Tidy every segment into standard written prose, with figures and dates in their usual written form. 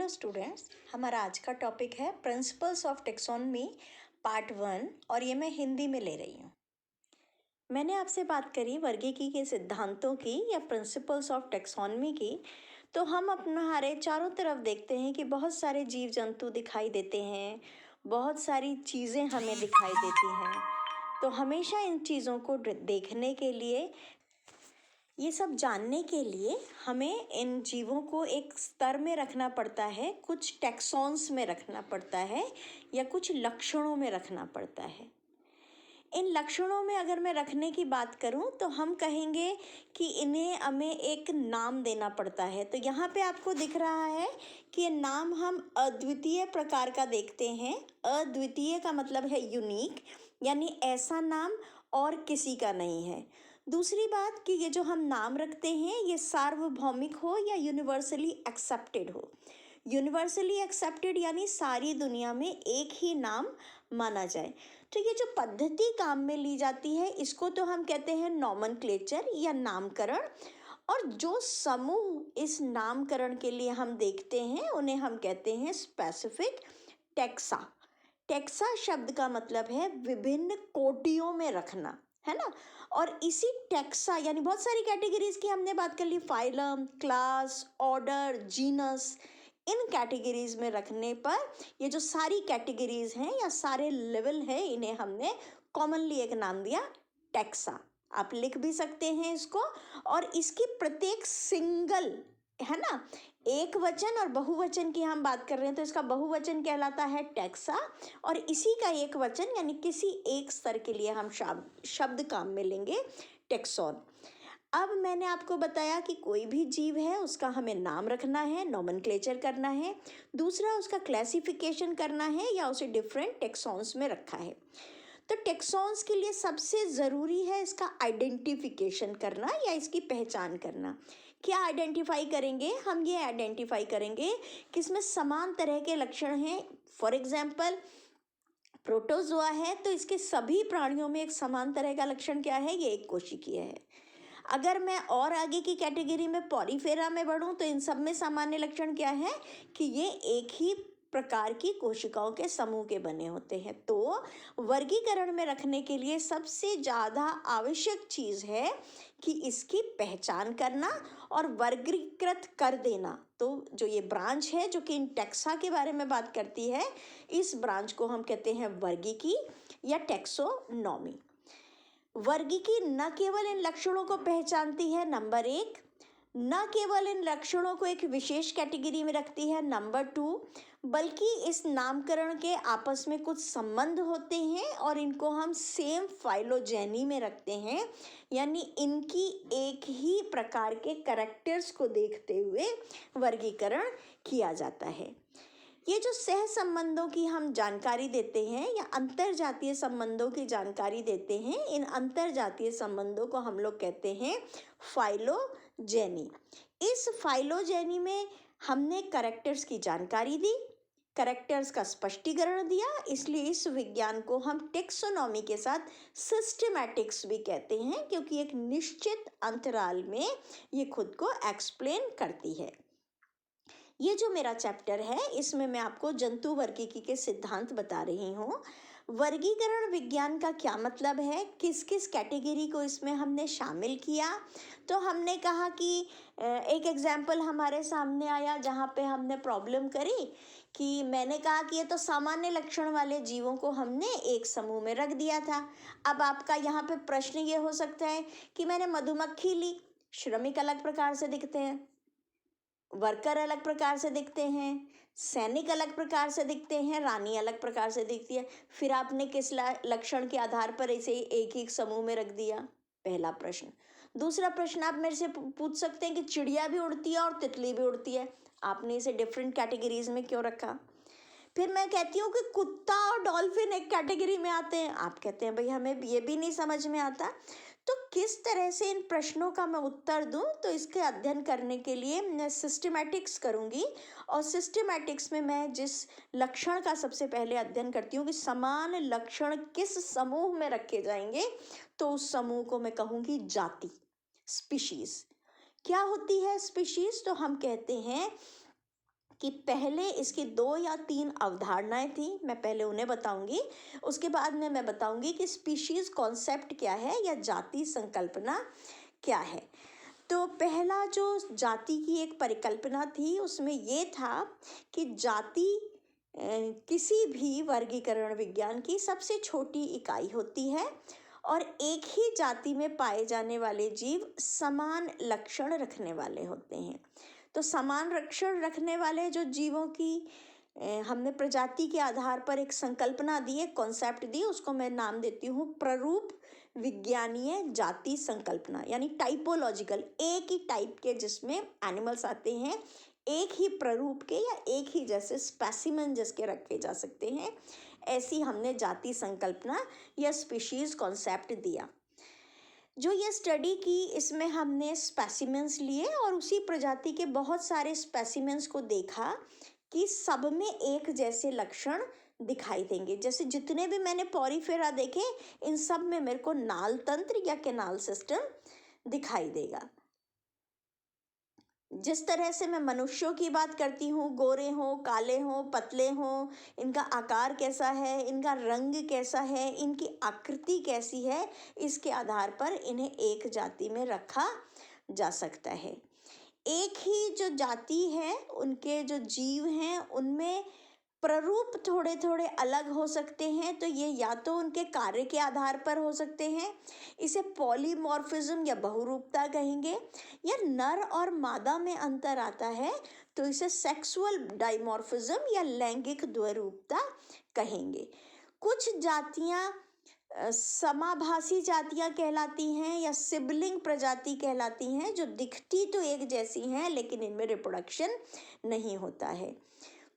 Hello students, हमारा आज का टॉपिक है प्रिंसिपल्स ऑफ टेक्सोनमी पार्ट 1 और ये मैं हिंदी में ले रही हूँ। मैंने आपसे बात करी वर्गीकी के सिद्धांतों की या प्रिंसिपल्स ऑफ टेक्सोनमी की। तो हम हमारे चारों तरफ देखते हैं कि बहुत सारे जीव जंतु दिखाई देते हैं, बहुत सारी चीज़ें हमें दिखाई देती हैं। तो हमेशा इन चीज़ों को देखने के लिए, ये सब जानने के लिए हमें इन जीवों को एक स्तर में रखना पड़ता है, कुछ टैक्सॉन्स में रखना पड़ता है या कुछ लक्षणों में रखना पड़ता है। इन लक्षणों में अगर मैं रखने की बात करूं तो हम कहेंगे कि इन्हें हमें एक नाम देना पड़ता है। तो यहाँ पे आपको दिख रहा है कि ये नाम हम अद्वितीय प्रकार का देखते हैं। अद्वितीय का मतलब है यूनिक, यानी ऐसा नाम और किसी का नहीं है। दूसरी बात कि ये जो हम नाम रखते हैं ये सार्वभौमिक हो या यूनिवर्सली एक्सेप्टेड हो। यूनिवर्सली एक्सेप्टेड यानी सारी दुनिया में एक ही नाम माना जाए। तो ये जो पद्धति काम में ली जाती है इसको तो हम कहते हैं नॉमेनक्लेचर या नामकरण। और जो समूह इस नामकरण के लिए हम देखते हैं उन्हें हम कहते हैं स्पेसिफिक टेक्सा। टेक्सा शब्द का मतलब है विभिन्न कोटियों में रखना, है ना। और इसी टेक्सा यानी बहुत सारी कैटेगरीज की हमने बात कर ली, फाइलम, क्लास, ऑर्डर, जीनस। इन कैटेगरीज में रखने पर ये जो सारी कैटेगरीज हैं या सारे लेवल हैं इन्हें हमने कॉमनली एक नाम दिया टेक्सा। आप लिख भी सकते हैं इसको। और इसकी प्रत्येक सिंगल, है ना, एक वचन और बहुवचन की हम बात कर रहे हैं तो इसका बहुवचन कहलाता है टेक्सा। और इसी का एक वचन यानी किसी एक स्तर के लिए हम शब्द काम में लेंगे टेक्सॉन। अब मैंने आपको बताया कि कोई भी जीव है उसका हमें नाम रखना है, नॉमेनक्लेचर करना है। दूसरा उसका क्लासिफिकेशन करना है या उसे डिफरेंट टेक्सॉन्स में रखा है। तो टेक्सॉन्स के लिए सबसे ज़रूरी है इसका आइडेंटिफिकेशन करना या इसकी पहचान करना। क्या आइडेंटिफाई करेंगे हम? ये आइडेंटिफाई करेंगे कि इसमें समान तरह के लक्षण हैं। फॉर एग्जाम्पल प्रोटोजोआ है तो इसके सभी प्राणियों में एक समान तरह का लक्षण क्या है? ये एक कोशिकीय है। अगर मैं और आगे की कैटेगरी में पॉलीफेरा में बढ़ूं तो इन सब में सामान्य लक्षण क्या है कि ये एक ही प्रकार की कोशिकाओं के समूह के बने होते हैं। तो वर्गीकरण में रखने के लिए सबसे ज़्यादा आवश्यक चीज़ है कि इसकी पहचान करना और वर्गीकृत कर देना। तो जो ये ब्रांच है जो कि इन टेक्सा के बारे में बात करती है, इस ब्रांच को हम कहते हैं वर्गीकी या टेक्सोनॉमी। वर्गीकी न केवल इन लक्षणों को पहचानती है, नंबर 1, न केवल इन लक्षणों को एक विशेष कैटेगरी में रखती है, नंबर 2, बल्कि इस नामकरण के आपस में कुछ संबंध होते हैं और इनको हम सेम फाइलोजेनी में रखते हैं, यानी इनकी एक ही प्रकार के कैरेक्टर्स को देखते हुए वर्गीकरण किया जाता है। ये जो सह संबंधों की हम जानकारी देते हैं या अंतर जातीय संबंधों की जानकारी देते हैं, इन अंतर जातीय संबंधों को हम लोग कहते हैं फाइलोजेनी। इस फाइलोजेनी में हमने कैरेक्टर्स की जानकारी दी, कैरेक्टर्स का स्पष्टीकरण दिया, इसलिए इस विज्ञान को हम टेक्सोनॉमी के साथ सिस्टेमैटिक्स भी कहते हैं, क्योंकि एक निश्चित अंतराल में ये खुद को एक्सप्लेन करती है। ये जो मेरा चैप्टर है इसमें मैं आपको जंतु वर्गीकी के सिद्धांत बता रही हूँ। वर्गीकरण विज्ञान का क्या मतलब है, किस किस कैटेगरी को इसमें हमने शामिल किया। तो हमने कहा कि एक एग्जाम्पल हमारे सामने आया जहाँ पे हमने प्रॉब्लम करी कि मैंने कहा कि ये तो सामान्य लक्षण वाले जीवों को हमने एक समूह में रख दिया था। अब आपका यहाँ पे प्रश्न ये हो सकता है कि मैंने मधुमक्खी ली, श्रमिक अलग प्रकार से दिखते हैं, वर्कर अलग प्रकार से दिखते हैं, सैनिक अलग प्रकार से दिखते हैं, रानी अलग प्रकार से दिखती है, फिर आपने किस लक्षण के आधार पर इसे एक ही समूह में रख दिया? पहला प्रश्न। दूसरा प्रश्न आप मेरे से पूछ सकते हैं कि चिड़िया भी उड़ती है और तितली भी उड़ती है, आपने इसे डिफरेंट कैटेगरीज में क्यों रखा? फिर मैं कहती हूँ कि कुत्ता और डॉल्फिन एक कैटेगरी में आते हैं, आप कहते हैं भाई हमें ये भी नहीं समझ में आता। तो किस तरह से इन प्रश्नों का मैं उत्तर दूं, तो इसके अध्ययन करने के लिए मैं सिस्टेमैटिक्स करूंगी। और सिस्टेमैटिक्स में मैं जिस लक्षण का सबसे पहले अध्ययन करती हूँ कि समान लक्षण किस समूह में रखे जाएंगे, तो उस समूह को मैं कहूँगी जाति, स्पीशीज। क्या होती है स्पीशीज? तो हम कहते हैं कि पहले इसकी 2 या 3 अवधारणाएं थी, मैं पहले उन्हें बताऊंगी, उसके बाद में मैं बताऊंगी कि स्पीशीज कॉन्सेप्ट क्या है या जाति संकल्पना क्या है। तो पहला जो जाति की एक परिकल्पना थी उसमें ये था कि जाति किसी भी वर्गीकरण विज्ञान की सबसे छोटी इकाई होती है और एक ही जाति में पाए जाने वाले जीव समान लक्षण रखने वाले होते हैं। तो समान लक्षण रखने वाले जो जीवों की हमने प्रजाति के आधार पर एक संकल्पना दी, एक कॉन्सेप्ट दी, उसको मैं नाम देती हूँ प्ररूप विज्ञानीय जाति संकल्पना, यानी टाइपोलॉजिकल, एक ही टाइप के जिसमें एनिमल्स आते हैं, एक ही प्ररूप के या एक ही जैसे स्पेसिमेन जिसके रखे जा सकते हैं, ऐसी हमने जाति संकल्पना या स्पीशीज कॉन्सेप्ट दिया। जो ये स्टडी की इसमें हमने स्पेसिमेंस लिए और उसी प्रजाति के बहुत सारे स्पेसिमेंस को देखा कि सब में एक जैसे लक्षण दिखाई देंगे। जैसे जितने भी मैंने पॉरीफेरा देखे, इन सब में मेरे को नाल तंत्र या कैनाल सिस्टम दिखाई देगा। जिस तरह से मैं मनुष्यों की बात करती हूँ, गोरे हों, काले हों, पतले हों, इनका आकार कैसा है, इनका रंग कैसा है, इनकी आकृति कैसी है, इसके आधार पर इन्हें एक जाति में रखा जा सकता है। एक ही जो जाति है, उनके जो जीव हैं, उनमें प्ररूप थोड़े थोड़े अलग हो सकते हैं। तो ये या तो उनके कार्य के आधार पर हो सकते हैं, इसे पॉलीमॉर्फिज्म या बहुरूपता कहेंगे, या नर और मादा में अंतर आता है तो इसे सेक्सुअल डाइमॉर्फिज्म या लैंगिक द्वैरूपता कहेंगे। कुछ जातियां समाभासी जातियां कहलाती हैं या सिबलिंग प्रजाति कहलाती हैं, जो दिखती तो एक जैसी हैं लेकिन इनमें रिप्रोडक्शन नहीं होता है।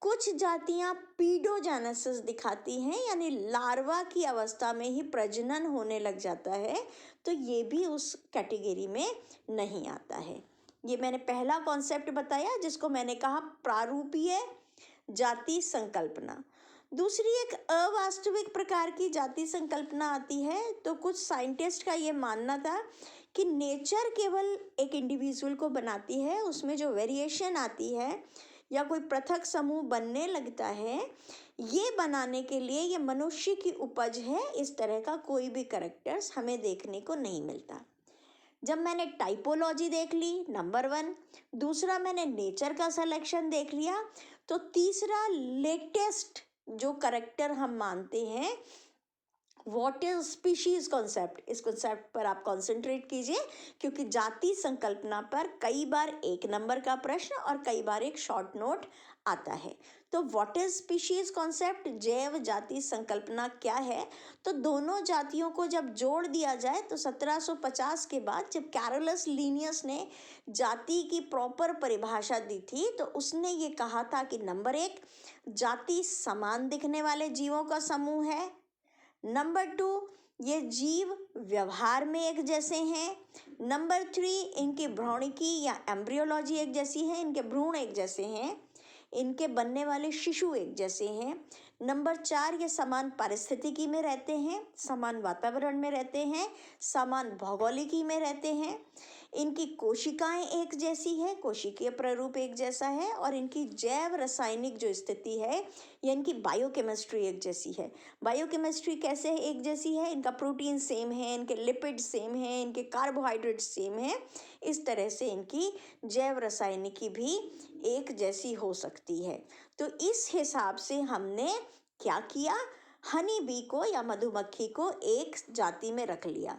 कुछ जातियां पीडोजेनेसिस दिखाती हैं, यानी लार्वा की अवस्था में ही प्रजनन होने लग जाता है, तो ये भी उस कैटेगरी में नहीं आता है। ये मैंने पहला कॉन्सेप्ट बताया जिसको मैंने कहा प्रारूपीय जाति संकल्पना। दूसरी एक अवास्तविक प्रकार की जाति संकल्पना आती है। तो कुछ साइंटिस्ट का ये मानना था कि नेचर केवल एक इंडिविजुअल को बनाती है, उसमें जो वेरिएशन आती है या कोई पृथक समूह बनने लगता है, ये बनाने के लिए ये मनुष्य की उपज है। इस तरह का कोई भी कैरेक्टर्स हमें देखने को नहीं मिलता। जब मैंने टाइपोलॉजी देख ली नंबर 1, दूसरा मैंने नेचर का सिलेक्शन देख लिया, तो तीसरा लेटेस्ट जो कैरेक्टर हम मानते हैं, व्हाट इज स्पीशीज कॉन्सेप्ट, इस कॉन्सेप्ट पर आप कंसंट्रेट कीजिए, क्योंकि जाति संकल्पना पर कई बार 1 नंबर का प्रश्न और कई बार एक शॉर्ट नोट आता है। तो व्हाट इज स्पीशीज कॉन्सेप्ट, जैव जाति संकल्पना क्या है। तो दोनों जातियों को जब जोड़ दिया जाए तो 1750 के बाद जब कैरोलस लीनियस ने जाति की प्रॉपर परिभाषा दी थी, तो उसने ये कहा था कि नंबर 1, जाति समान दिखने वाले जीवों का समूह है। नंबर 2, ये जीव व्यवहार में एक जैसे हैं। नंबर 3, इनकी भ्रूणिकी या एम्ब्रियोलॉजी एक जैसी है, इनके भ्रूण एक जैसे हैं, इनके बनने वाले शिशु एक जैसे हैं। नंबर 4, ये समान पारिस्थितिकी में रहते हैं, समान वातावरण में रहते हैं, समान भौगोलिकी में रहते हैं। इनकी कोशिकाएं एक जैसी है, कोशिकीय प्ररूप एक जैसा है, और इनकी जैव रासायनिक जो स्थिति है या इनकी बायोकेमिस्ट्री एक जैसी है। बायोकेमिस्ट्री कैसे है एक जैसी है, इनका प्रोटीन सेम है, इनके लिपिड सेम है, इनके कार्बोहाइड्रेट सेम है। इस तरह से इनकी जैव रासायनिकी भी एक जैसी हो सकती है। तो इस हिसाब से हमने क्या किया, हनी बी को या मधुमक्खी को एक जाति में रख लिया।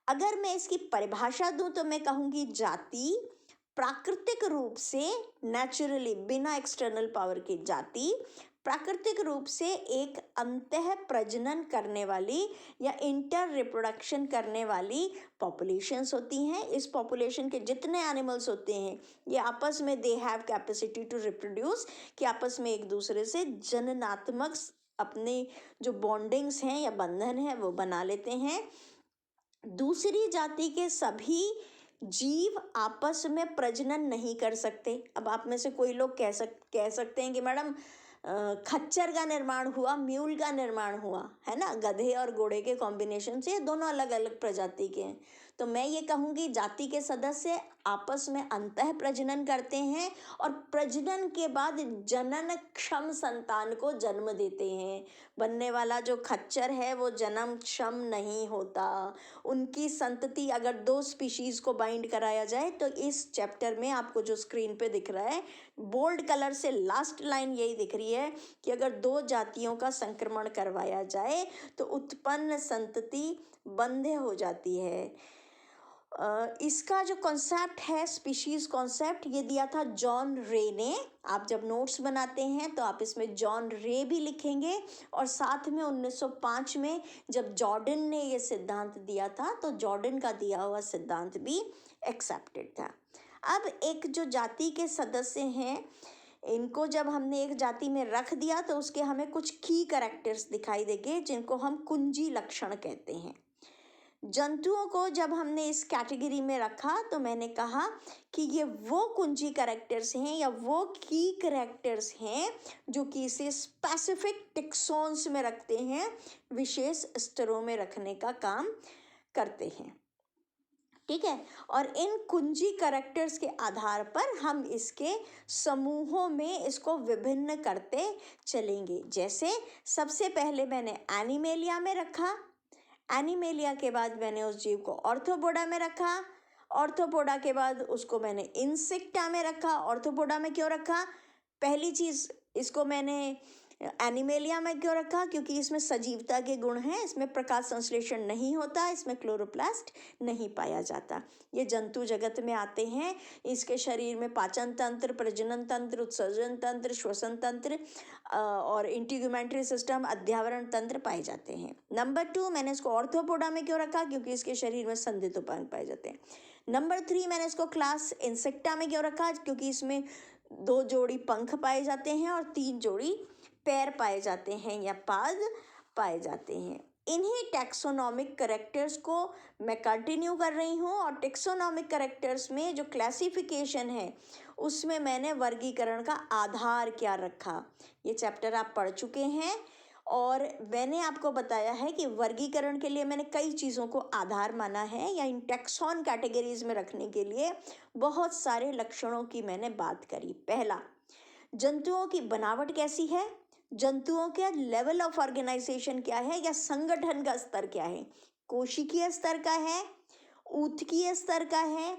अगर मैं इसकी परिभाषा दूं तो मैं कहूंगी जाति प्राकृतिक रूप से, नेचुरली, बिना एक्सटर्नल पावर की जाति प्राकृतिक रूप से एक अंतः प्रजनन करने वाली या इंटर रिप्रोडक्शन करने वाली पॉपुलेशंस होती हैं। इस पॉपुलेशन के जितने एनिमल्स होते हैं ये आपस में they have capacity to reproduce, कि आपस में एक दूसरे से जननात्मक अपने जो बॉन्डिंग्स हैं या बंधन है वो बना लेते हैं। दूसरी जाति के सभी जीव आपस में प्रजनन नहीं कर सकते। अब आप में से कोई लोग कह सकते हैं कि मैडम खच्चर का निर्माण हुआ, म्यूल का निर्माण हुआ, है ना, गधे और घोड़े के कॉम्बिनेशन से, दोनों अलग अलग प्रजाति के हैं। तो मैं ये कहूँगी जाति के सदस्य आपस में अंतः प्रजनन करते हैं और प्रजनन के बाद जनन क्षम संतान को जन्म देते हैं। बनने वाला जो खच्चर है वो जन्म क्षम नहीं होता। उनकी संतति अगर दो स्पीशीज को बाइंड कराया जाए तो इस चैप्टर में आपको जो स्क्रीन पे दिख रहा है बोल्ड कलर से लास्ट लाइन यही दिख रही है कि अगर दो जातियों का संक्रमण करवाया जाए तो उत्पन्न संतति बंधे हो जाती है। इसका जो कॉन्सेप्ट है स्पीशीज कॉन्सेप्ट ये दिया था जॉन रे ने। आप जब नोट्स बनाते हैं तो आप इसमें जॉन रे भी लिखेंगे और साथ में 1905 में जब जॉर्डन ने ये सिद्धांत दिया था तो जॉर्डन का दिया हुआ सिद्धांत भी एक्सेप्टेड था। अब एक जो जाति के सदस्य हैं इनको जब हमने एक जाति में रख दिया तो उसके हमें कुछ की कैरेक्टर्स दिखाई देंगे जिनको हम कुंजी लक्षण कहते हैं। जंतुओं को जब हमने इस कैटेगरी में रखा तो मैंने कहा कि ये वो कुंजी कैरेक्टर्स हैं या वो की कैरेक्टर्स हैं जो कि इसे स्पेसिफिक टेक्सॉन्स में रखते हैं, विशेष स्तरों में रखने का काम करते हैं। ठीक है, और इन कुंजी कैरेक्टर्स के आधार पर हम इसके समूहों में इसको विभिन्न करते चलेंगे। जैसे सबसे पहले मैंने एनिमेलिया में रखा, एनिमेलिया के बाद मैंने उस जीव को ऑर्थोपोडा में रखा, ऑर्थोपोडा के बाद उसको मैंने इंसेक्टा में रखा। ऑर्थोपोडा में क्यों रखा? पहली चीज़ इसको मैंने एनिमेलिया में क्यों रखा? क्योंकि इसमें सजीवता के गुण हैं, इसमें प्रकाश संश्लेषण नहीं होता, इसमें क्लोरोप्लास्ट नहीं पाया जाता। ये जंतु जगत में आते हैं, इसके शरीर में पाचन तंत्र, प्रजनन तंत्र, उत्सर्जन तंत्र, श्वसन तंत्र और इंटीग्यूमेंट्री सिस्टम, अध्यावरण तंत्र पाए जाते हैं। नंबर 2 मैंने इसको ऑर्थोपोडा में क्यों रखा? क्योंकि इसके शरीर में संधित उपांग पाए जाते हैं। नंबर 3 मैंने इसको क्लास इंसेक्टा में क्यों रखा? क्योंकि इसमें 2 जोड़ी पंख पाए जाते हैं और 3 जोड़ी पैर पाए जाते हैं या पाद पाए जाते हैं। इन्हीं टैक्सोनॉमिक कैरेक्टर्स को मैं कंटिन्यू कर रही हूँ और टैक्सोनॉमिक कैरेक्टर्स में जो क्लासिफिकेशन है उसमें मैंने वर्गीकरण का आधार क्या रखा, ये चैप्टर आप पढ़ चुके हैं और मैंने आपको बताया है कि वर्गीकरण के लिए मैंने कई चीज़ों को आधार माना है या इन टैक्सॉन कैटेगरीज में रखने के लिए बहुत सारे लक्षणों की मैंने बात करी। पहला, जंतुओं की बनावट कैसी है, जंतुओं के लेवल ऑफ ऑर्गेनाइजेशन क्या है या संगठन का स्तर क्या है, कोशिकीय स्तर का है, ऊतकीय स्तर का है,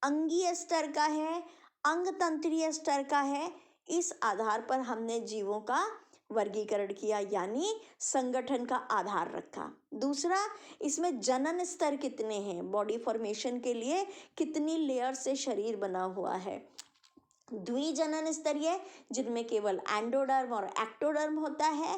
अंगीय स्तर का है, अंगतंत्रीय स्तर का है। इस आधार पर हमने जीवों का वर्गीकरण किया यानी संगठन का आधार रखा। दूसरा, इसमें जनन स्तर कितने हैं, बॉडी फॉर्मेशन के लिए कितनी लेयर से शरीर बना हुआ है। द्विजनन स्तरीय जिनमें केवल एंडोडर्म और एक्टोडर्म होता है,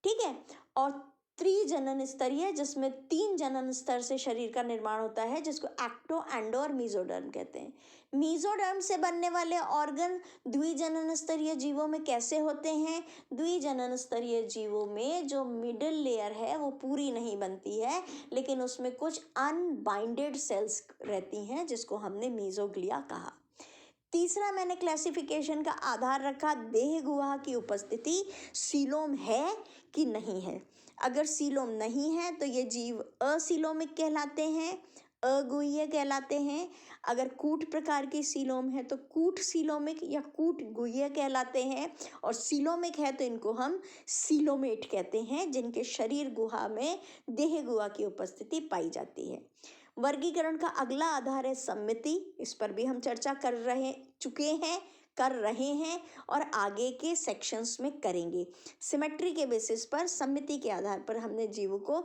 ठीक है, और त्रिजनन स्तरीय जिसमें 3 जनन स्तर से शरीर का निर्माण होता है जिसको एक्टो, एंडो और मीजोडर्म कहते हैं। मीजोडर्म से बनने वाले ऑर्गन द्विजनन स्तरीय जीवों में कैसे होते हैं? द्विजनन स्तरीय जीवों में जो मिडिल लेयर है वो पूरी नहीं बनती है लेकिन उसमें कुछ अनबाइंडेड सेल्स रहती हैं जिसको हमने मीजोग्लिया कहा। तीसरा, मैंने क्लासिफिकेशन का आधार रखा देह गुहा की उपस्थिति, सीलोम है कि नहीं है। अगर सीलोम नहीं है तो ये जीव असीलोमिक कहलाते हैं, अगुह्य कहलाते हैं। अगर कूट प्रकार की सीलोम है तो कूट सीलोमिक या कूट गुह्य कहलाते हैं और सीलोमिक है तो इनको हम सीलोमेट कहते हैं जिनके शरीर गुहा में देह गुहा की उपस्थिति पाई जाती है। वर्गीकरण का अगला आधार है सम्मिति, इस पर भी हम चर्चा कर रहे हैं और आगे के सेक्शंस में करेंगे। सिमेट्री के बेसिस पर सम्मिति के आधार पर हमने जीवों को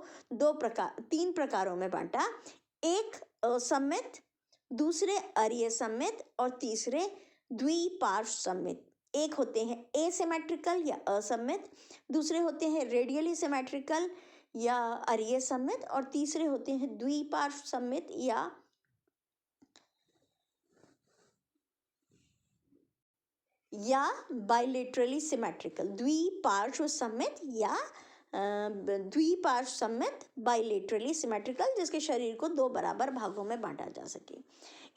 3 प्रकारों में बांटा, एक असम्मित, दूसरे अरीय सम्मित और तीसरे द्विपार्श्व सम्मित। एक होते हैं एसिमेट्रिकल या असम्मित, दूसरे होते हैं रेडियली सिमेट्रिकल या अरीय सम्मित और तीसरे होते हैं द्विपार्श्व सम्मित या बाइलेटरली सिमेट्रिकल। द्विपार्श्व सम्मित या द्विपार्श्व सम्मित बाइलेटरली सिमेट्रिकल जिसके शरीर को 2 बराबर भागों में बांटा जा सके।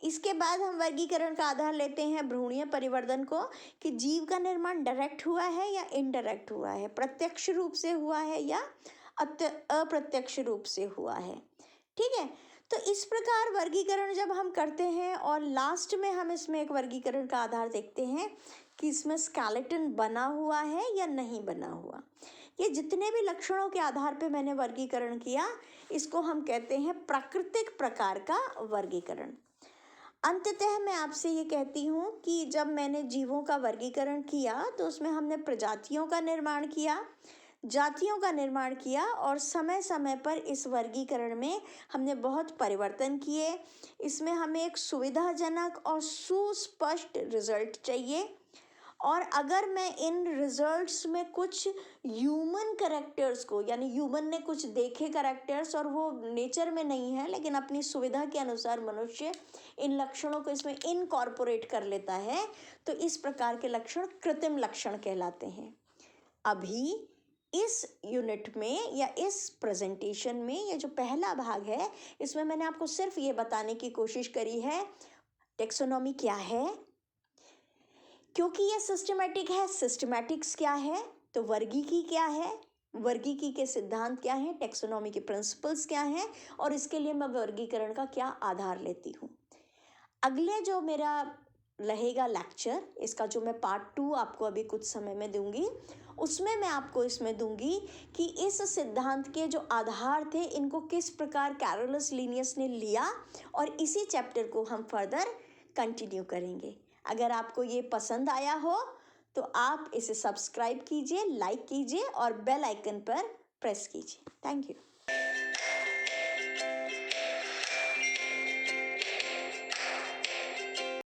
इसके बाद हम वर्गीकरण का आधार लेते हैं भ्रूणीय परिवर्तन को कि जीव का निर्माण डायरेक्ट हुआ है या इनडायरेक्ट हुआ है, प्रत्यक्ष रूप से हुआ है या अप्रत्यक्ष रूप से हुआ है। ठीक है, तो इस प्रकार वर्गीकरण जब हम करते हैं और लास्ट में हम इसमें एक वर्गीकरण का आधार देखते हैं कि इसमें स्केलेटन बना हुआ है या नहीं बना हुआ। ये जितने भी लक्षणों के आधार पे मैंने वर्गीकरण किया, इसको हम कहते हैं प्राकृतिक प्रकार का वर्गीकरण। अंततः मैं आपसे ये कहती हूँ कि जब मैंने जीवों का वर्गीकरण किया तो उसमें हमने प्रजातियों का निर्माण किया, जातियों का निर्माण किया और समय समय पर इस वर्गीकरण में हमने बहुत परिवर्तन किए। इसमें हमें एक सुविधाजनक और सुस्पष्ट रिजल्ट चाहिए, और अगर मैं इन रिजल्ट्स में कुछ ह्यूमन करेक्टर्स को, यानी ह्यूमन ने कुछ देखे करेक्टर्स और वो नेचर में नहीं है लेकिन अपनी सुविधा के अनुसार मनुष्य इन लक्षणों को इसमें इनकॉर्पोरेट कर लेता है, तो इस प्रकार के लक्षण कृत्रिम लक्षण कहलाते हैं। अभी इस यूनिट में या इस प्रेजेंटेशन में ये जो पहला भाग है, इसमें मैंने आपको सिर्फ ये बताने की कोशिश करी है टेक्सोनॉमी क्या है, क्योंकि ये सिस्टमैटिक है। सिस्टमैटिक्स क्या है, तो वर्गीकी क्या है, वर्गीकी के सिद्धांत क्या हैं, टेक्सोनॉमी के प्रिंसिपल्स क्या हैं, और इसके लिए मैं वर्गीकरण का क्या आधार लेती हूँ। अगले जो मेरा रहेगा लेक्चर, इसका जो मैं पार्ट 2 आपको अभी कुछ समय में दूंगी, उसमें मैं आपको इसमें दूंगी कि इस सिद्धांत के जो आधार थे इनको किस प्रकार कैरोलस लिनियस ने लिया, और इसी चैप्टर को हम फर्दर कंटिन्यू करेंगे। अगर आपको ये पसंद आया हो तो आप इसे सब्सक्राइब कीजिए, लाइक कीजिए और बेल आइकन पर प्रेस कीजिए। Thank you.